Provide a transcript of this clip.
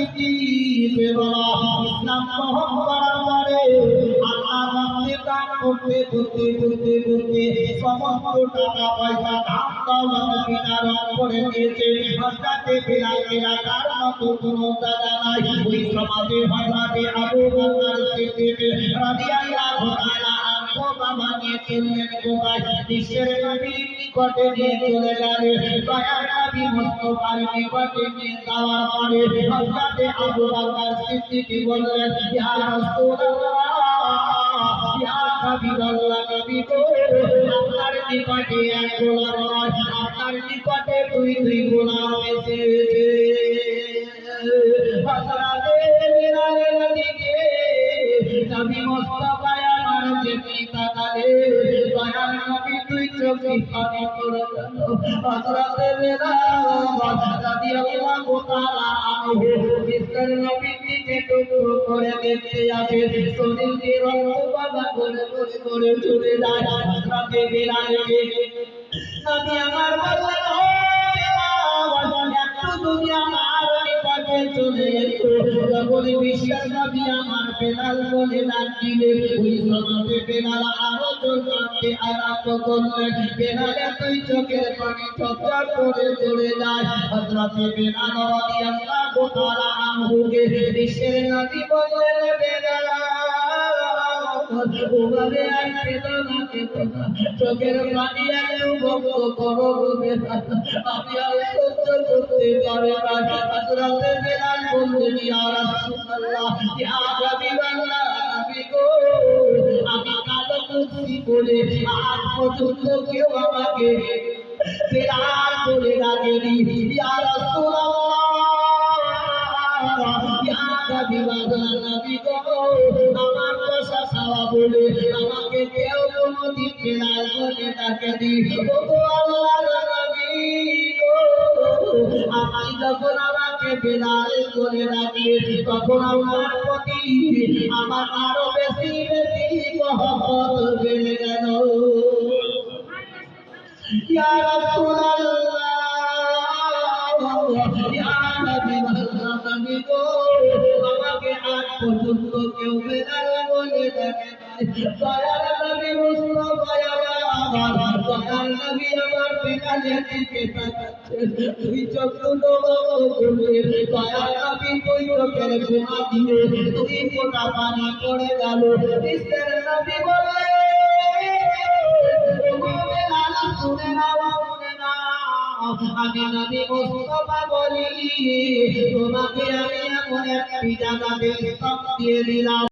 স্মৃতি বেদনা ইসলাম গ্রহণ করার পরে আল্লাহর রাস্তায় দান করতে করতে করতে করতে সমস্ত টাকা পয়সা ধান দৌলত বিতরণ করে দিয়েছে। হযরতে বিলালকে রাখার মতো কোনো জায়গা নাই। ওই সমাজে হযরতে আবু বকর সিদ্দিক রাদিয়াল্লাহু তাআলা আনহু বাবা নিয়ে চললেন কোথায়? বিশ্বের নবীর নিকটে নিয়ে চলে গেলেন। দয়ার নবী মুস্তাফার নিকটে নিয়ে যাওয়ার পরে হযরতে আবু বকর সিদ্দিক বললেন, ইয়া রাসূলুল্লাহ, ইয়া হাবিবাল্লাহ, নবী গো, আপনার নিকটে এক গোলাম নয়, আপনার নিকটে দুই গোলাম এসেছে। হযরতে বিলালের দিকে নবী মুস্তাফা আমার যেতে তাকালেন, দয়ার নবী দুই চোখে পানি পড়ে গেল। হযরতে বিলাল রাদিয়াল্লাহু তাআলা আনহু বিশ্বের নবীর দিকে টুকরো করে দেখতে আছে, শরীর দিয়ে রক্ত বাবা করে করে করে চলে যায়। হযরতে বিলালকে নবী আমার বললেন, ও বিলাল, একটু তুমি আমার নিকটে চলে এসো। যখন বিশ্বের নবী আমার বিলাল বলে ডাক দিলেন, ওই সময় বিলাল আরো জোর করতে আরম্ভ করলেন। বিলালের দুই চোখের পানি ঝরঝর করে চলে যায়। হযরতে বিলাল রাদিয়াল্লাহু তাআলা আনহুকে বিশ্বের নবী বললেন, বিলাল ওভাবে আর কেঁদো না, চোখের পানি একটু বন্ধ করো, আমি আর সহ্য করতে পারি না। হযরতে বিলাল বললেন, ইয়া রাসূলুল্লাহ, ইয়া হাবিবাল্লাহ, নবী গো, আমি কালো কুরসি বলে আজ পর্যন্ত কেউ আমাকে বিলাল বলে ডাকেনি। ইয়া রাসূলুল্লাহ, ইয়া হাবিবাল্লাহ, নবী গো, আমার কষা খাওয়া বলে আমাকে কেউ কোনদিন বিলাল বলে ডাকেনি। ওগো আল্লাহর নবী গো, আপনি যখন আমাকে বিলাল বলে ডাকলেন, তখন আমার প্রতি আমার আরো বেশি বেশি মহব্বত বেড়ে গেল। ইয়া রাসূলুল্লাহ, ইয়া হাবিবাল্লাহ, নবী গো, আমাকে আজ পর্যন্ত কেউ বিলাল বলে ডাকে নাই। দয়ার নবী মুস্তাফা আমার, দয়ার নবী আমার বিলালের দিকে তাকাচ্ছেন, দুই চোখ দুটো খুলে দয়ার নবী দুই চোখের কোণা দিয়ে দুই ফোঁটা পানি পড়ে গেল। বিশ্বের নবী বললেন, শুনে নাও, শুনে নাও, আমি নবী মুস্তাফা বলি, তোমাকে আমি এমন একটি জায়গাতে দিয়ে দিলাম